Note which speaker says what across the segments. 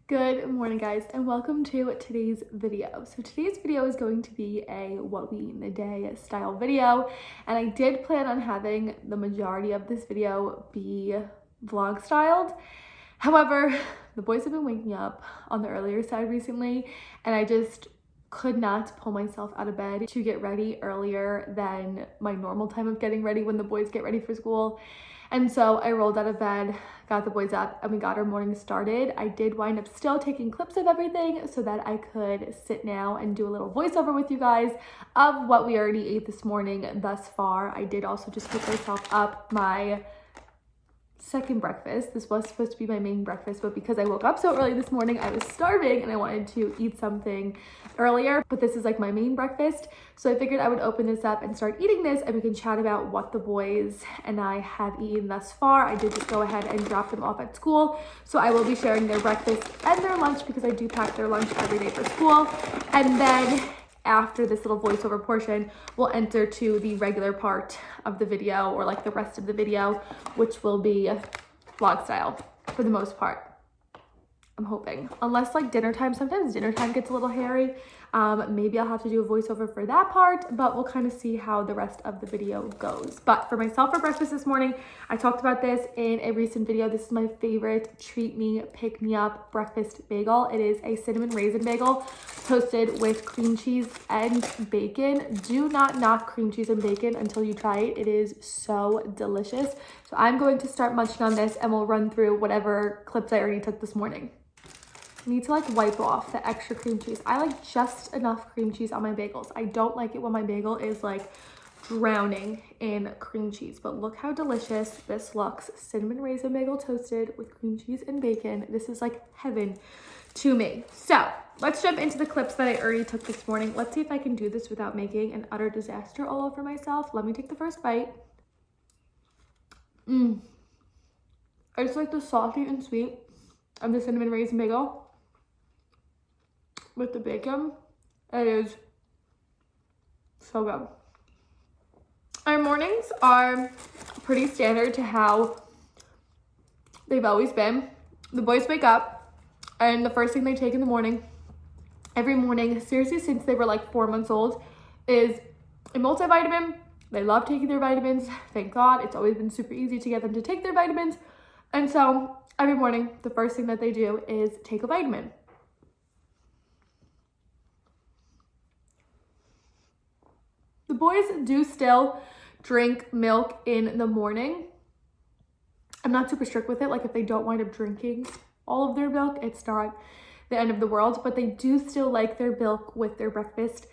Speaker 1: Good morning, guys, and welcome to today's video. So today's video is going to be a what we eat in a day style video, and I did plan on having the majority of this video be vlog styled. However, the boys have been waking up on the earlier side recently, and I just could not pull myself out of bed to get ready earlier than my normal time of getting ready when the boys get ready for school. And so I rolled out of bed, got the boys up, and we got our morning started. I did wind up still taking clips of everything so that I could sit now and do a little voiceover with you guys of what we already ate this morning thus far. I did also just pick myself up my second breakfast. This was supposed to be my main breakfast, but because I woke up so early this morning, I was starving and I wanted to eat something earlier, but this is like my main breakfast. So I figured I would open this up and start eating this, and we can chat about what the boys and I have eaten thus far. I did just go ahead and drop them off at school, so I will be sharing their breakfast and their lunch because I do pack their lunch every day for school. And then after this little voiceover portion, we'll enter to the regular part of the video, or like the rest of the video, which will be vlog style for the most part. I'm hoping, unless like dinner time, sometimes dinner time gets a little hairy. Maybe I'll have to do a voiceover for that part, but we'll kind of see how the rest of the video goes. But for myself for breakfast this morning, I talked about this in a recent video. This is my favorite treat me, pick me up breakfast bagel. It is a cinnamon raisin bagel toasted with cream cheese and bacon. Do not knock cream cheese and bacon until you try it. It is so delicious. So I'm going to start munching on this, and we'll run through whatever clips I already took this morning. I need to like wipe off the extra cream cheese. I like just enough cream cheese on my bagels. I don't like it when my bagel is like drowning in cream cheese, but look how delicious this looks. Cinnamon raisin bagel toasted with cream cheese and bacon. This is like heaven to me. So let's jump into the clips that I already took this morning. Let's see if I can do this without making an utter disaster all over myself. Let me take the first bite. I just like the salty and sweet of the cinnamon raisin bagel with the bacon. It is so good. Our mornings are pretty standard to how they've always been. The boys wake up, and the first thing they take in the morning, every morning, seriously since they were like 4 months old, is a multivitamin. They love taking their vitamins. Thank God. It's always been super easy to get them to take their vitamins. And so every morning, the first thing that they do is take a vitamin. The boys do still drink milk in the morning. I'm not super strict with it. Like if they don't wind up drinking all of their milk, it's not the end of the world, but they do still like their milk with their breakfast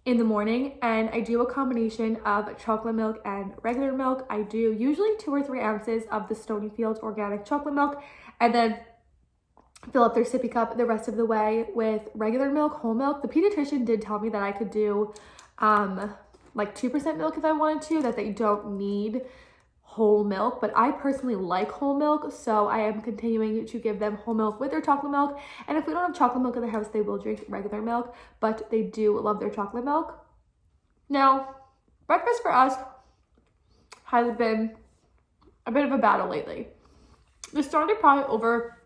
Speaker 1: in the morning. And I do a combination of chocolate milk and regular milk. I do usually 2 or 3 ounces of the Stonyfield organic chocolate milk, and then fill up their sippy cup the rest of the way with regular milk, whole milk. The pediatrician did tell me that I could do like 2% milk if I wanted to, that they don't need whole milk, but I personally like whole milk, so I am continuing to give them whole milk with their chocolate milk. And if we don't have chocolate milk in the house, they will drink regular milk, but they do love their chocolate milk. Now, breakfast for us has been a bit of a battle lately. This started probably over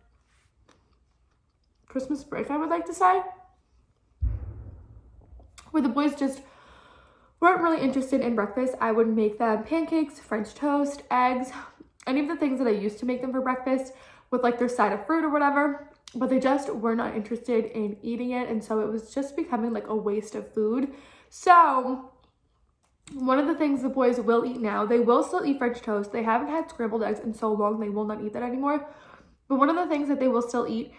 Speaker 1: Christmas break, I would like to say, where the boys just weren't really interested in breakfast. I would make them pancakes, French toast, eggs, any of the things that I used to make them for breakfast with like their side of fruit or whatever, but they just were not interested in eating it. And so it was just becoming like a waste of food. So one of the things the boys will eat now, they will still eat French toast. They haven't had scrambled eggs in so long, they will not eat that anymore. But one of the things that they will still eat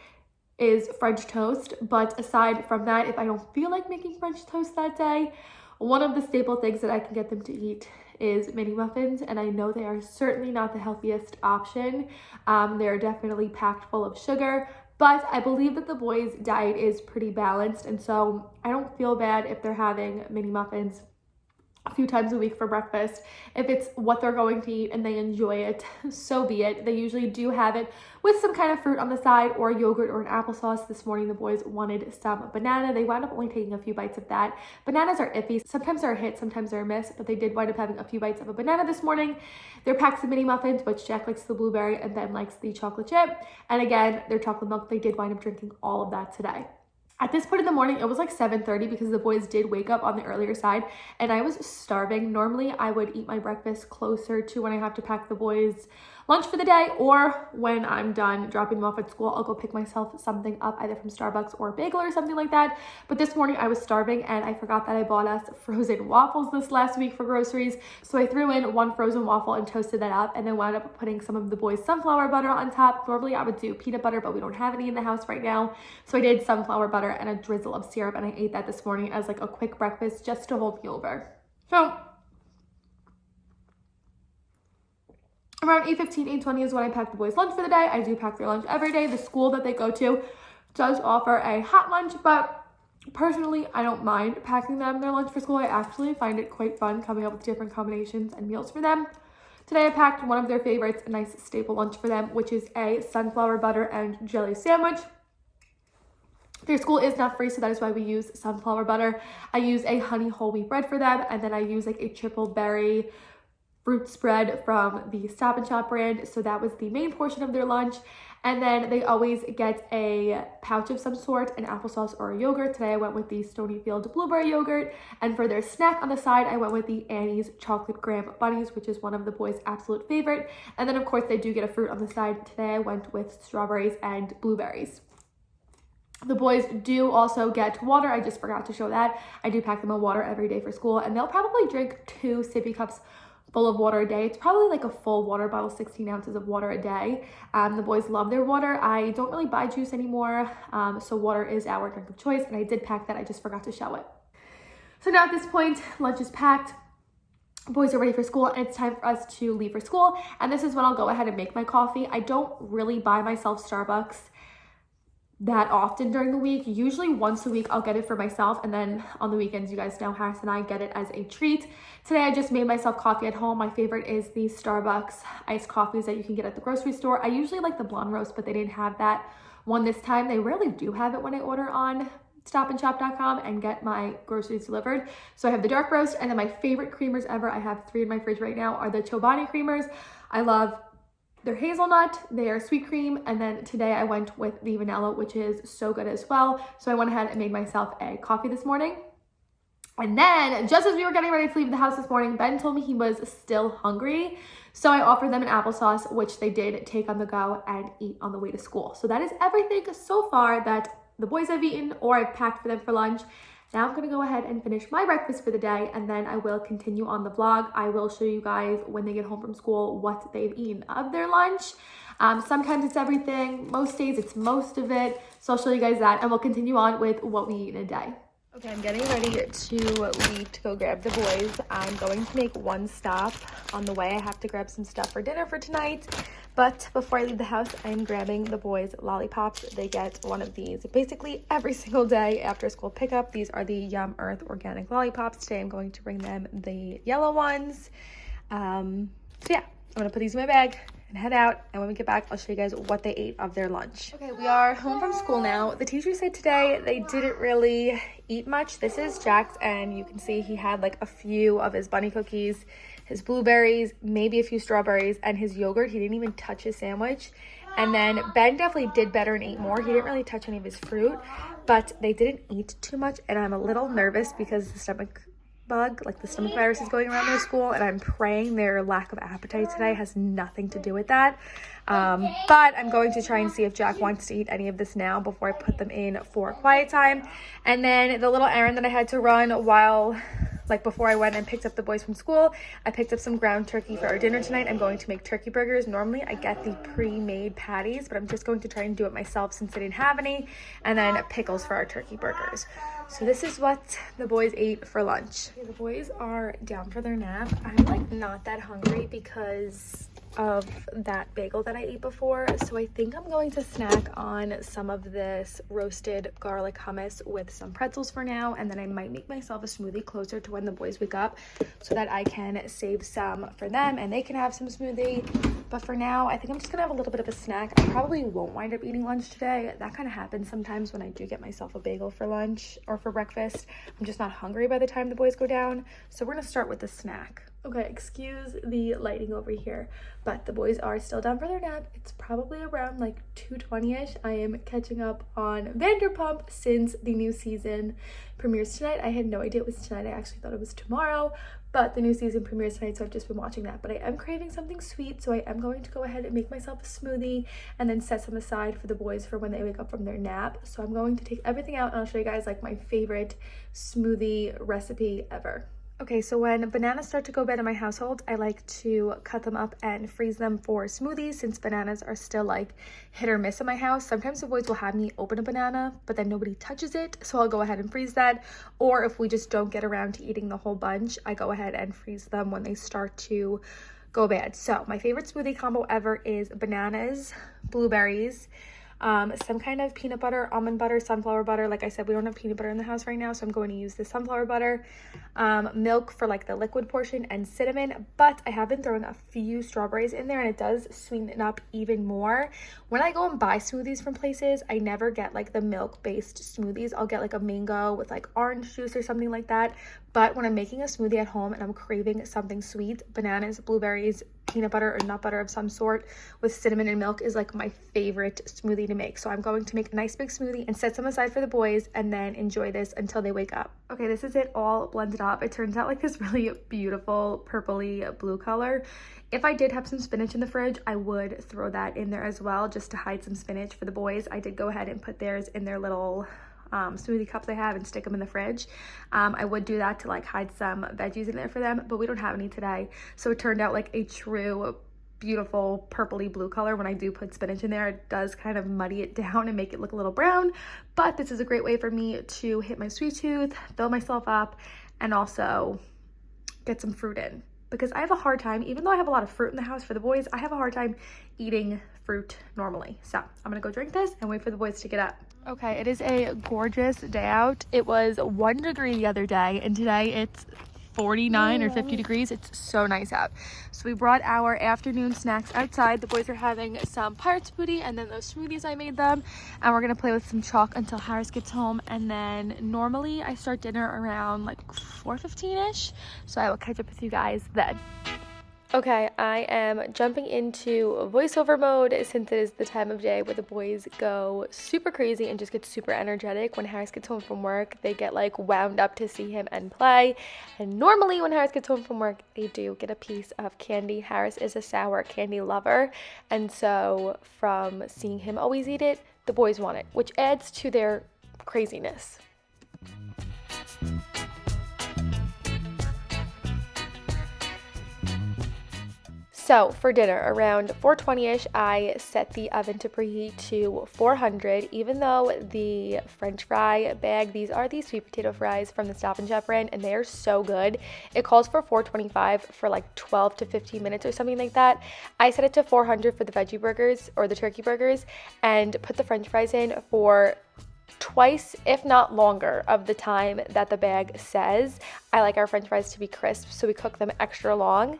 Speaker 1: is French toast. But aside from that, if I don't feel like making French toast that day, one of the staple things that I can get them to eat is mini muffins, and I know they are certainly not the healthiest option. They're definitely packed full of sugar, but I believe that the boys' diet is pretty balanced, and so I don't feel bad if they're having mini muffins a few times a week for breakfast. If it's what they're going to eat and they enjoy it, so be it. They usually do have it with some kind of fruit on the side or yogurt or an applesauce. This morning the boys wanted some banana. They wound up only taking a few bites of that. Bananas are iffy. Sometimes they're a hit, sometimes they're a miss, but they did wind up having a few bites of a banana this morning. They're packs of mini muffins, which Jack likes the blueberry and Ben likes the chocolate chip. And again, their chocolate milk, they did wind up drinking all of that today. At this point in the morning, it was like 7:30 because the boys did wake up on the earlier side and I was starving. Normally, I would eat my breakfast closer to when I have to pack the boys' lunch for the day, or when I'm done dropping them off at school, I'll go pick myself something up either from Starbucks or a bagel or something like that. But this morning I was starving and I forgot that I bought us frozen waffles this last week for groceries. So I threw in one frozen waffle and toasted that up and then wound up putting some of the boys' sunflower butter on top. Normally I would do peanut butter, but we don't have any in the house right now. So I did sunflower butter and a drizzle of syrup and I ate that this morning as like a quick breakfast just to hold me over. So around 8:15, 8:20 is when I pack the boys' lunch for the day. I do pack their lunch every day. The school that they go to does offer a hot lunch, but personally, I don't mind packing them their lunch for school. I actually find it quite fun coming up with different combinations and meals for them. Today, I packed one of their favorites, a nice staple lunch for them, which is a sunflower butter and jelly sandwich. Their school is not free, so that is why we use sunflower butter. I use a honey whole wheat bread for them, and then I use like a triple berry fruit spread from the Stop and Shop brand. So that was the main portion of their lunch. And then they always get a pouch of some sort, an applesauce or a yogurt. Today I went with the Stonyfield blueberry yogurt. And for their snack on the side, I went with the Annie's chocolate graham bunnies, which is one of the boys' absolute favorite. And then of course they do get a fruit on the side. Today I went with strawberries and blueberries. The boys do also get water. I just forgot to show that. I do pack them a water every day for school, and they'll probably drink 2 sippy cups full of water a day. It's probably like a full water bottle, 16 ounces of water a day. The boys love their water. I don't really buy juice anymore, so water is our drink of choice, and I did pack that. I just forgot to show it. So now at this point, lunch is packed. Boys are ready for school, and it's time for us to leave for school. And this is when I'll go ahead and make my coffee. I don't really buy myself Starbucks that often during the week. Usually once a week I'll get it for myself, and then on the weekends, you guys know, Harris and I get it as a treat. Today I just made myself coffee at home. My favorite is the Starbucks iced coffees that you can get at the grocery store. I usually like the blonde roast, but they didn't have that one this time. They rarely do have it when I order on stopandshop.com and get my groceries delivered. So I have the dark roast, and then my favorite creamers ever, I have 3 in my fridge right now, are the Chobani creamers. I love they're hazelnut, they are sweet cream, and then today I went with the vanilla, which is so good as well. So I went ahead and made myself a coffee this morning. And then just as we were getting ready to leave the house this morning, Ben told me he was still hungry. So I offered them an applesauce, which they did take on the go and eat on the way to school. So that is everything so far that the boys have eaten or I've packed for them for lunch. Now I'm going to go ahead and finish my breakfast for the day, and then I will continue on the vlog. I will show you guys when they get home from school what they've eaten of their lunch. Sometimes it's everything. Most days it's most of it. So I'll show you guys that, and we'll continue on with what we eat in a day. Okay, I'm getting ready to leave to go grab the boys. I'm going to make one stop. On the way, I have to grab some stuff for dinner for tonight. But before I leave the house, I'm grabbing the boys' lollipops. They get one of these basically every single day after school pickup. These are the Yum Earth organic lollipops. Today, I'm going to bring them the yellow ones. So yeah, I'm going to put these in my bag and head out, and when we get back, I'll show you guys what they ate of their lunch. Okay, we are home from school now. The teacher said today they didn't really eat much. This is Jack's, and you can see he had like a few of his bunny cookies, his blueberries, maybe a few strawberries, and his yogurt. He didn't even touch his sandwich. And then Ben definitely did better and ate more. He didn't really touch any of his fruit, but they didn't eat too much, and I'm a little nervous because the stomach bug, like the stomach virus, is going around their school, and I'm praying their lack of appetite today has nothing to do with that. But I'm going to try and see if Jack wants to eat any of this now before I put them in for quiet time. And then the little errand that I had to run before I went and picked up the boys from school, I picked up some ground turkey for our dinner tonight. I'm going to make turkey burgers. Normally I get the pre-made patties, but I'm just going to try and do it myself since I didn't have any, and then pickles for our turkey burgers. So this is what the boys ate for lunch. Okay, the boys are down for their nap. I'm like not that hungry because of that bagel that I ate before, so I think I'm going to snack on some of this roasted garlic hummus with some pretzels for now, and then I might make myself a smoothie closer to when the boys wake up so that I can save some for them and they can have some smoothie. But for now, I think I'm just gonna have a little bit of a snack. I probably won't wind up eating lunch today. That kind of happens sometimes when I do get myself a bagel for lunch or for breakfast. I'm just not hungry by the time the boys go down, so we're gonna start with the snack. Okay, excuse the lighting over here, but the boys are still down for their nap. It's probably around like 2:20ish. I am catching up on Vanderpump since the new season premieres tonight. I had no idea it was tonight. I actually thought it was tomorrow, but the new season premieres tonight, so I've just been watching that. But I am craving something sweet, so I am going to go ahead and make myself a smoothie and then set some aside for the boys for when they wake up from their nap. So I'm going to take everything out and I'll show you guys like my favorite smoothie recipe ever. Okay, so when bananas start to go bad in my household, I like to cut them up and freeze them for smoothies since bananas are still like hit or miss in my house. Sometimes the boys will have me open a banana, but then nobody touches it, so I'll go ahead and freeze that. Or if we just don't get around to eating the whole bunch, I go ahead and freeze them when they start to go bad. So my favorite smoothie combo ever is bananas, blueberries, some kind of peanut butter, almond butter, sunflower butter. Like I said, we don't have peanut butter in the house right now, so I'm going to use the sunflower butter, milk for like the liquid portion, and cinnamon. But I have been throwing a few strawberries in there, and it does sweeten it up even more. When I go and buy smoothies from places, I never get like the milk-based smoothies. I'll get like a mango with like orange juice or something like that. But when I'm making a smoothie at home and I'm craving something sweet, bananas, blueberries, peanut butter or nut butter of some sort with cinnamon and milk is like my favorite smoothie to make. So I'm going to make a nice big smoothie and set some aside for the boys and then enjoy this until they wake up. Okay, this is it all blended up. It turns out like this really beautiful purpley blue color. If I did have some spinach in the fridge, I would throw that in there as well just to hide some spinach for the boys. I did go ahead and put theirs in their little smoothie cups I have and stick them in the fridge. I would do that to like hide some veggies in there for them, but we don't have any today. So it turned out like a true beautiful purpley blue color. When I do put spinach in there, it does kind of muddy it down and make it look a little brown, but this is a great way for me to hit my sweet tooth, fill myself up, and also get some fruit in. Because I have a hard time, even though I have a lot of fruit in the house for the boys, I have a hard time eating fruit normally. So I'm gonna go drink this and wait for the boys to get up. Okay, it is a gorgeous day out. It was 1 degree the other day, and today it's 49 or 50 degrees. It's so nice out. So we brought our afternoon snacks outside. The boys are having some Pirates booty and then those smoothies I made them, and we're gonna play with some chalk until Harris gets home. And then normally I start dinner around like 4:15ish, so I will catch up with you guys then. Okay, I am jumping into voiceover mode since it is the time of day where the boys go super crazy and just get super energetic. When Harris gets home from work, they get like wound up to see him and play. And normally when Harris gets home from work, they do get a piece of candy. Harris is a sour candy lover, and so from seeing him always eat it, the boys want it, which adds to their craziness. So for dinner, around 4:20ish, I set the oven to preheat to 400. Even though the French fry bag, these are the sweet potato fries from the Stop and Shop brand, and they are so good. It calls for 425 for like 12 to 15 minutes or something like that. I set it to 400 for the veggie burgers or the turkey burgers, and put the French fries in for twice, if not longer, of the time that the bag says. I like our French fries to be crisp, so we cook them extra long.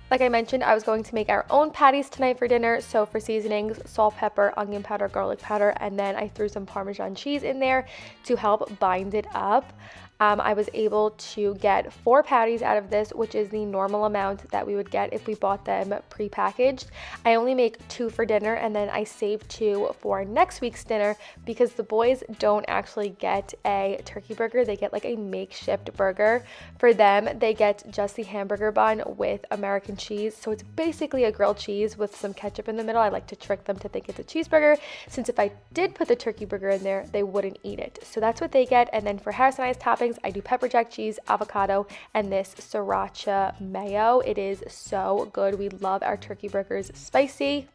Speaker 1: Like I mentioned, I was going to make our own patties tonight for dinner. So for seasonings, salt, pepper, onion powder, garlic powder, and then I threw some Parmesan cheese in there to help bind it up. I was able to get 4 patties out of this, which is the normal amount that we would get if we bought them pre-packaged. I only make 2 for dinner, and then I save 2 for next week's dinner because the boys don't actually get a turkey burger. They get like a makeshift burger. For them, they get just the hamburger bun with American cheese. So it's basically a grilled cheese with some ketchup in the middle. I like to trick them to think it's a cheeseburger, since if I did put the turkey burger in there, they wouldn't eat it. So that's what they get. And then for Harris and I's toppings, I do pepper jack cheese, avocado, and this sriracha mayo. It is so good. We love our turkey burgers spicy.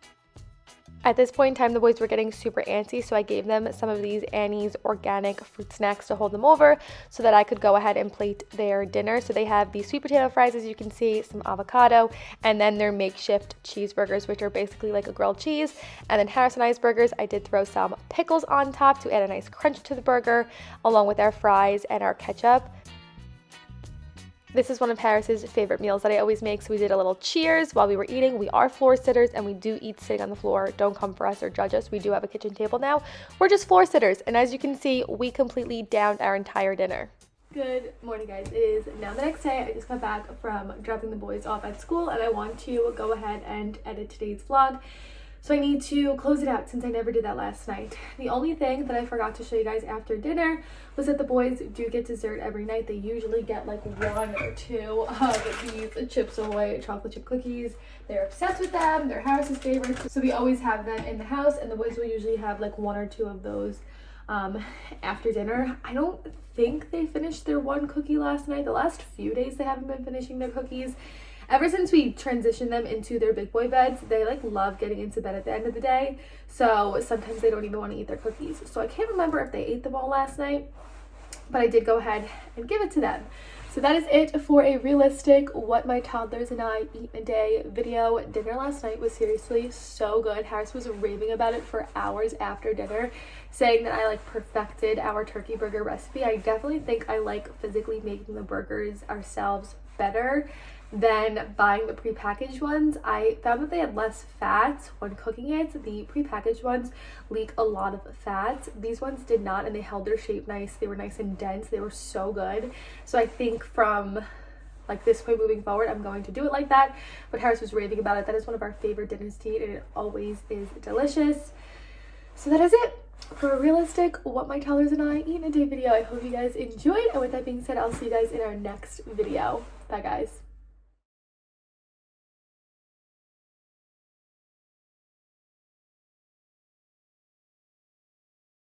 Speaker 1: At this point in time, the boys were getting super antsy, so I gave them some of these Annie's organic fruit snacks to hold them over so that I could go ahead and plate their dinner. So they have the sweet potato fries, as you can see, some avocado, and then their makeshift cheeseburgers, which are basically like a grilled cheese. And then Harris and I's burgers, I did throw some pickles on top to add a nice crunch to the burger, along with our fries and our ketchup. This is one of Harris's favorite meals that I always make, so we did a little cheers while we were eating. We are floor sitters, and we do eat sitting on the floor. Don't come for us or judge us. We do have a kitchen table now. We're just floor sitters, and as you can see, we completely downed our entire dinner. Good morning, guys. It is now the next day. I just got back from dropping the boys off at school, and I want to go ahead and edit today's vlog. So I need to close it out since I never did that last night. The only thing that I forgot to show you guys after dinner was that the boys do get dessert every night. They usually get like 1 or 2 of these Chips Ahoy chocolate chip cookies. They're obsessed with them. They're Harris's favorites. So we always have them in the house, and the boys will usually have like 1 or 2 of those after dinner. I don't think they finished their 1 cookie last night. The last few days they haven't been finishing their cookies. Ever since we transitioned them into their big boy beds, they like love getting into bed at the end of the day. So sometimes they don't even want to eat their cookies. So I can't remember if they ate them all last night, but I did go ahead and give it to them. So that is it for a realistic what my toddlers and I eat in a day video. Dinner last night was seriously so good. Harris was raving about it for hours after dinner, saying that I like perfected our turkey burger recipe. I definitely think I like physically making the burgers ourselves better than buying the prepackaged ones. I found that they had less fat when cooking it. The prepackaged ones leak a lot of fat. These ones did not, and they held their shape nice. They were nice and dense. They were so good. So I think from like this point moving forward, I'm going to do it like that. But Harris was raving about it. That is one of our favorite dinners to eat, and it always is delicious. So that is it for a realistic what my toddlers and I eat in a day video. I hope you guys enjoyed, and with that being said, I'll see you guys in our next video. Bye, guys.